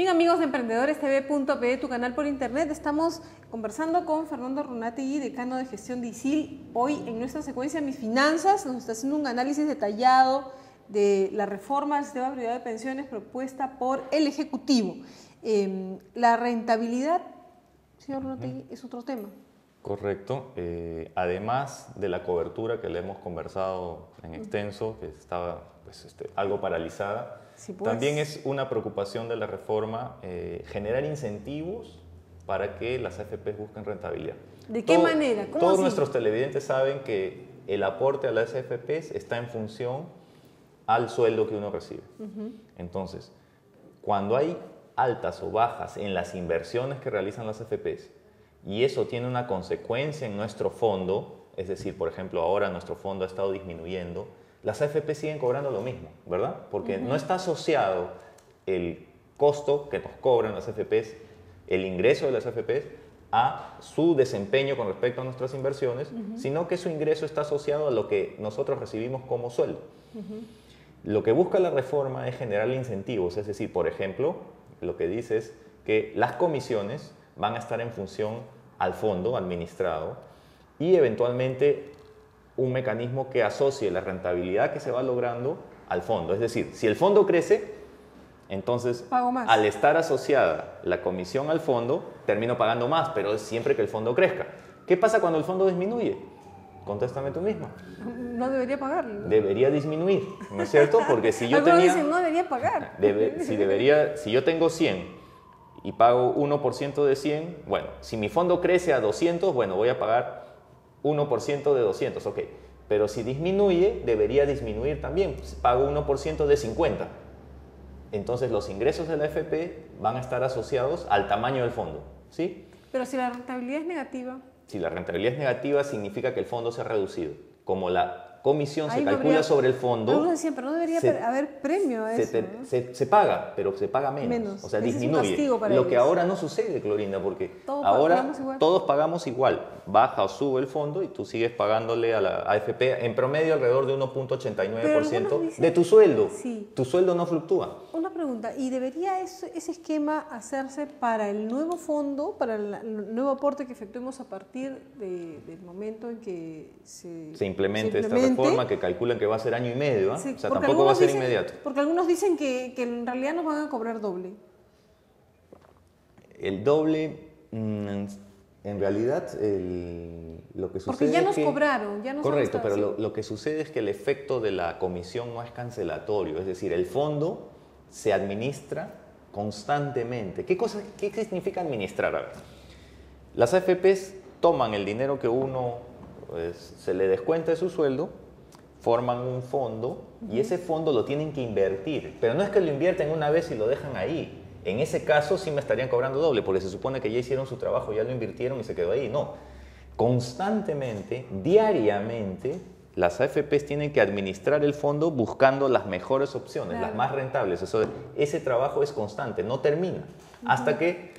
Bien, amigos de EmprendedoresTV.pe, tu canal por internet, estamos conversando con Fernando Runategui, decano de gestión de ISIL. Hoy en nuestra secuencia Mis Finanzas nos está haciendo un análisis detallado de la reforma del sistema privado de pensiones propuesta por el Ejecutivo. La rentabilidad, señor Runategui, es otro tema. Correcto. Además de la cobertura que le hemos conversado en extenso, que estaba algo paralizada, Sí, pues. También es una preocupación de la reforma generar incentivos para que las AFPs busquen rentabilidad. ¿De qué manera? ¿Cómo Todos así? nuestros televidentes saben que el aporte a las AFPs está en función al sueldo que uno recibe. Entonces, cuando hay altas o bajas en las inversiones que realizan las AFPs y eso tiene una consecuencia en nuestro fondo, es decir, por ejemplo, ahora nuestro fondo ha estado disminuyendo, las AFP siguen cobrando lo mismo, ¿verdad? Porque no está asociado el costo que nos cobran las AFPs, el ingreso de las AFPs, a su desempeño con respecto a nuestras inversiones, sino que su ingreso está asociado a lo que nosotros recibimos como sueldo. Lo que busca la reforma es generar incentivos, es decir, por ejemplo, lo que dice es que las comisiones van a estar en función al fondo administrado y eventualmente un mecanismo que asocie la rentabilidad que se va logrando al fondo. Es decir, si el fondo crece, entonces Pago más. al estar asociada la comisión al fondo, termino pagando más, pero es siempre que el fondo crezca. ¿Qué pasa cuando el fondo disminuye? Contéstame tú mismo. No debería pagar, ¿no? Debería disminuir, ¿no es cierto? Porque si yo Algunos tenía... dicen, no debería pagar. Si yo tengo 100 y pago 1% de 100, bueno, si mi fondo crece a 200, bueno, voy a pagar 1% de 200, ok. Pero si disminuye, debería disminuir también. Pago 1% de 50. Entonces los ingresos de la AFP van a estar asociados al tamaño del fondo, ¿sí? Pero si la rentabilidad es negativa. Si la rentabilidad es negativa, significa que el fondo se ha reducido. Como la comisión se Ahí calcula habría, sobre el fondo... algunos decían, pero no debería haber premio a eso, ¿no? Se paga, pero se paga menos. O sea, Ese es un disminuye. castigo para Lo que ellos. ahora no sucede, Clorinda, porque Todos ahora pagamos igual. todos pagamos igual. Baja o sube el fondo y tú sigues pagándole a la AFP en promedio alrededor de 1.89% de tu sueldo. Sí. Tu sueldo no fluctúa. Una pregunta, ¿y debería ese esquema hacerse para el nuevo fondo, para el nuevo aporte que efectuemos a partir del momento en que se implemente esta reforma que calculan que va a ser año y medio? Sí, o sea, porque tampoco va a ser dicen, inmediato. Porque algunos dicen que en realidad nos van a cobrar doble. El doble, en realidad, lo que sucede Porque ya es nos que, cobraron, ya nos correcto, han pero estado, lo que sucede es que el efecto de la comisión no es cancelatorio, es decir, el fondo se administra constantemente. ¿Qué significa administrar? A ver, las AFPs toman el dinero que uno se le descuenta de su sueldo, forman un fondo y ese fondo lo tienen que invertir, pero no es que lo invierten una vez y lo dejan ahí. En ese caso sí me estarían cobrando doble, porque se supone que ya hicieron su trabajo, ya lo invirtieron y se quedó ahí. No, constantemente, diariamente, las AFPs tienen que administrar el fondo buscando las mejores opciones, claro, las más rentables. Ese trabajo es constante, no termina, hasta que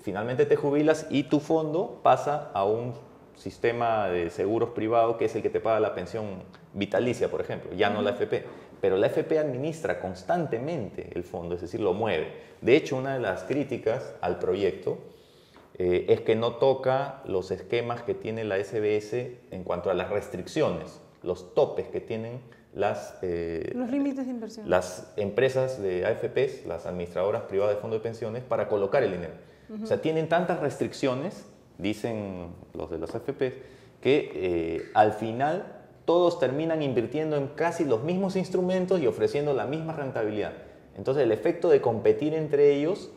finalmente te jubilas y tu fondo pasa a un sistema de seguros privado que es el que te paga la pensión vitalicia, por ejemplo, ya no la AFP. Pero la AFP administra constantemente el fondo, es decir, lo mueve. De hecho, una de las críticas al proyecto es que no toca los esquemas que tiene la SBS en cuanto a las restricciones, los topes que tienen los límites de inversión. Las empresas de AFPs, las administradoras privadas de fondos de pensiones, para colocar el dinero. O sea, tienen tantas restricciones, dicen los de las AFPs, que al final todos terminan invirtiendo en casi los mismos instrumentos y ofreciendo la misma rentabilidad. Entonces el efecto de competir entre ellos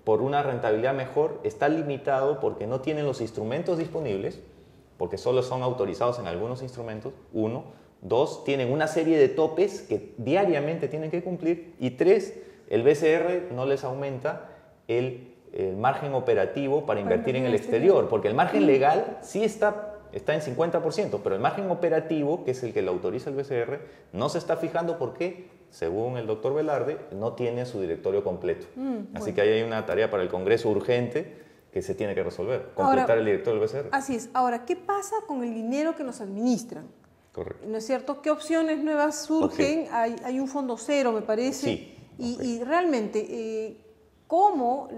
por una rentabilidad mejor está limitado porque no tienen los instrumentos disponibles, porque solo son autorizados en algunos instrumentos, uno. Dos, tienen una serie de topes que diariamente tienen que cumplir. Y tres, el BCR no les aumenta el margen operativo para invertir en el exterior, porque el margen legal sí está en 50%, pero el margen operativo, que es el que lo autoriza el BCR, no se está fijando porque, según el doctor Velarde, no tiene su directorio completo. Así que ahí hay una tarea para el Congreso urgente que se tiene que resolver, completar el directorio del BCR. Así es. Ahora, ¿qué pasa con el dinero que nos administran? Correcto. ¿No es cierto? ¿Qué opciones nuevas surgen? Okay. Hay un fondo cero, me parece. Sí. Y realmente, cómo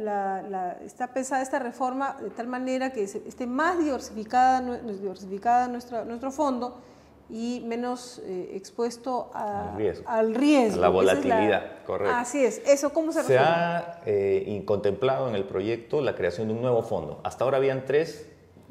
está pensada esta reforma de tal manera que esté más diversificada nuestro fondo y menos expuesto al riesgo. A la volatilidad, correcto. Así es. ¿Eso cómo se resuelve? Se ha contemplado en el proyecto la creación de un nuevo fondo. Hasta ahora habían tres.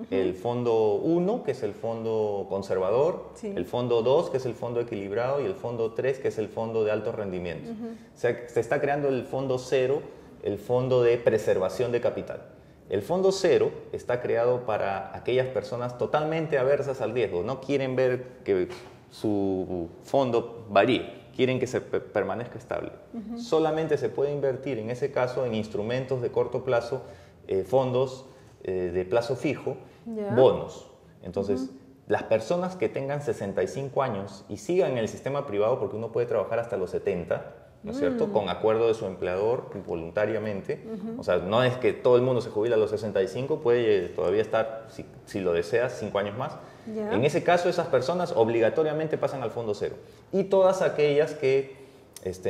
El fondo 1, que es el fondo conservador, sí. El fondo 2, que es el fondo equilibrado, y el fondo 3, que es el fondo de alto rendimiento. O sea, se está creando el fondo 0, el fondo de preservación de capital. El fondo 0 está creado para aquellas personas totalmente aversas al riesgo. No quieren ver que su fondo varíe, quieren que se permanezca estable. Solamente se puede invertir en ese caso en instrumentos de corto plazo, fondos de plazo fijo, bonos. Entonces, las personas que tengan 65 años y sigan en el sistema privado, porque uno puede trabajar hasta los 70, ¿no es cierto? Con acuerdo de su empleador, voluntariamente. O sea, no es que todo el mundo se jubila a los 65, puede todavía estar, si lo deseas, 5 años más. En ese caso, esas personas obligatoriamente pasan al fondo 0. Y todas aquellas que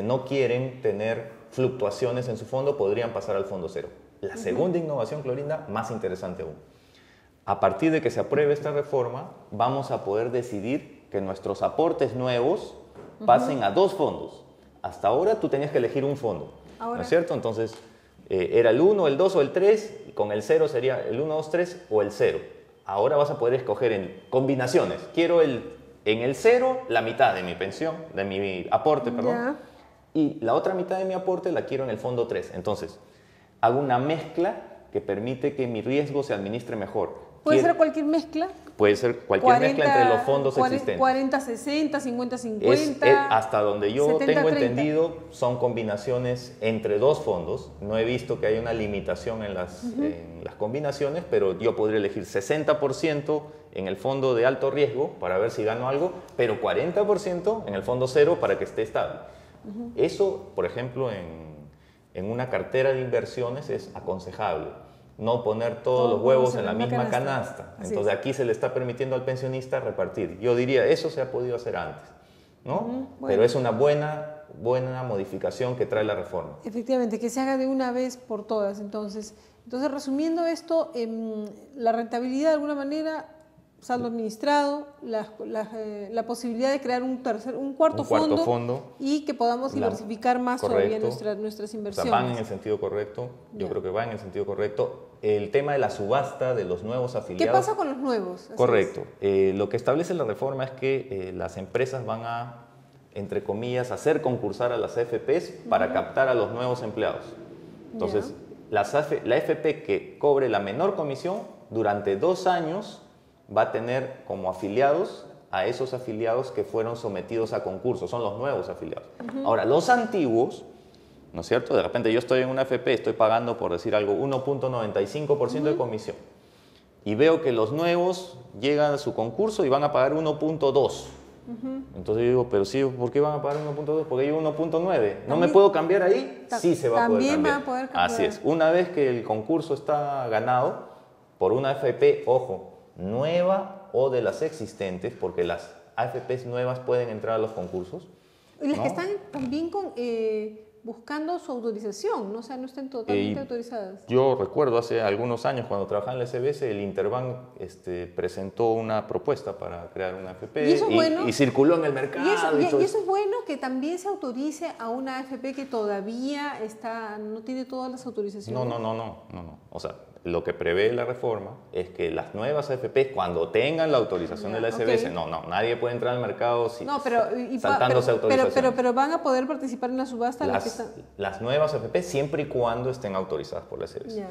no quieren tener fluctuaciones en su fondo podrían pasar al fondo 0. La segunda innovación, Clorinda, más interesante aún. A partir de que se apruebe esta reforma, vamos a poder decidir que nuestros aportes nuevos pasen a 2 fondos. Hasta ahora tú tenías que elegir un fondo, ¿no es cierto? Entonces, era el 1, el 2 o el 3, y con el 0 sería el 1, 2, 3 o el 0. Ahora vas a poder escoger en combinaciones. Quiero en el 0 la mitad de mi pensión, de mi aporte, perdón, y la otra mitad de mi aporte la quiero en el fondo 3. Entonces, hago una mezcla que permite que mi riesgo se administre mejor. ¿Puede ser cualquier mezcla? Puede ser cualquier mezcla entre los fondos existentes. 40-60, 50-50. Hasta donde yo 70, tengo 30. entendido, son combinaciones entre 2 fondos. No he visto que haya una limitación en las combinaciones, pero yo podría elegir 60% en el fondo de alto riesgo para ver si gano algo, pero 40% en el fondo 0 para que esté estable. Eso, por ejemplo, en una cartera de inversiones es aconsejable. No poner todos los huevos en la misma canasta. Entonces aquí se le está permitiendo al pensionista repartir. Yo diría, eso se ha podido hacer antes, ¿no? Bueno. Pero es una buena modificación que trae la reforma. Efectivamente, que se haga de una vez por todas. Entonces resumiendo esto, la rentabilidad de alguna manera, saldo administrado, la posibilidad de crear un cuarto fondo y que podamos diversificar más todavía nuestras inversiones. O sea, van en el sentido correcto, yo creo que van en el sentido correcto. El tema de la subasta de los nuevos afiliados. ¿Qué pasa con los nuevos? Correcto. Lo que establece la reforma es que las empresas van a, entre comillas, hacer concursar a las AFPs para captar a los nuevos empleados. Entonces, la AFP que cobre la menor comisión durante 2 años va a tener como afiliados a esos afiliados que fueron sometidos a concurso, son los nuevos afiliados. Ahora, los antiguos, ¿no es cierto? De repente yo estoy en una AFP, estoy pagando, por decir algo, 1.95% de comisión y veo que los nuevos llegan a su concurso y van a pagar 1.2%. Entonces yo digo, pero sí, ¿por qué van a pagar 1.2? Porque yo 1.9. ¿No me puedo cambiar ahí? Sí se va a poder cambiar. También va a poder cambiar. Así es. Una vez que el concurso está ganado por una AFP, ojo, nueva o de las existentes, porque las AFPs nuevas pueden entrar a los concursos. Y las que están también buscando su autorización, ¿no? O sea, no estén totalmente autorizadas. Yo recuerdo hace algunos años cuando trabajaba en la SBS, el Interbank presentó una propuesta para crear una AFP y circuló en el mercado. Y eso es bueno, que también se autorice a una AFP que todavía no tiene todas las autorizaciones. No. O sea, lo que prevé la reforma es que las nuevas AFPs, cuando tengan la autorización de la SBS, nadie puede entrar al mercado saltándose autorización. Pero van a poder participar en la subasta las nuevas AFPs siempre y cuando estén autorizadas por la SBS.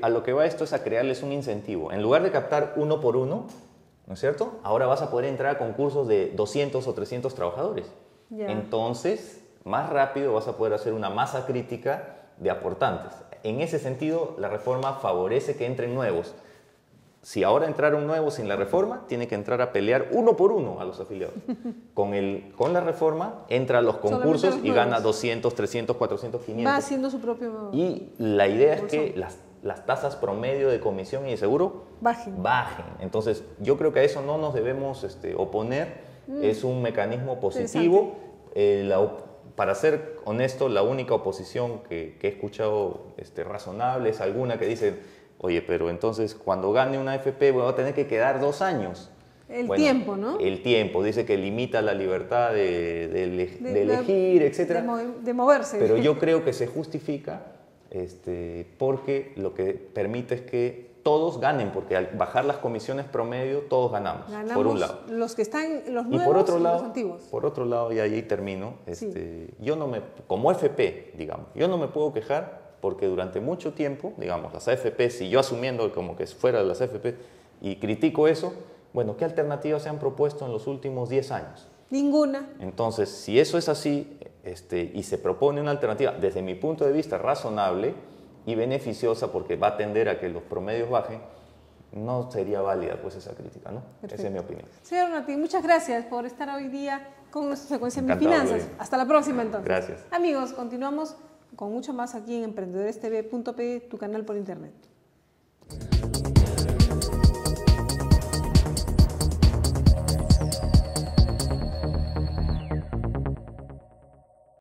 A lo que va esto es a crearles un incentivo. En lugar de captar 1 por 1, ¿no es cierto? Ahora vas a poder entrar a concursos de 200 o 300 trabajadores. Entonces, más rápido vas a poder hacer una masa crítica de aportantes. En ese sentido, la reforma favorece que entren nuevos. Si ahora entraron nuevos sin la reforma, tiene que entrar a pelear 1 por 1 a los afiliados. Con la reforma, entra a los concursos y gana 200, 300, 400, 500. Va haciendo su propio... Y la idea es que las tasas promedio de comisión y de seguro bajen. Entonces, yo creo que a eso no nos debemos oponer. Es un mecanismo positivo. para ser honesto, la única oposición que he escuchado razonable es alguna que dice, oye, pero entonces cuando gane una AFP va a tener que quedar 2 años. Bueno, tiempo, ¿no? El tiempo, dice que limita la libertad de elegir, etc. De moverse. Pero yo creo que se justifica porque lo que permite es que todos ganen, porque al bajar las comisiones promedio, todos ganamos por un lado. Los que están, los nuevos y por otro lado, los antiguos. Por otro lado, y ahí termino, yo no me, como FP, digamos, yo no me puedo quejar porque durante mucho tiempo, digamos, las AFP, si yo asumiendo como que fuera de las AFP y critico eso, bueno, ¿qué alternativas se han propuesto en los últimos 10 años? Ninguna. Entonces, si eso es así y se propone una alternativa, desde mi punto de vista, razonable y beneficiosa porque va a tender a que los promedios bajen, no sería válida pues esa crítica, ¿no? Perfecto. Esa es mi opinión. Señor Runati, muchas gracias por estar hoy día con nuestra secuencia de Mis Encantado, Finanzas. Hasta la próxima entonces. Gracias. Amigos, continuamos con mucho más aquí en emprendedorestv.pe, tu canal por internet.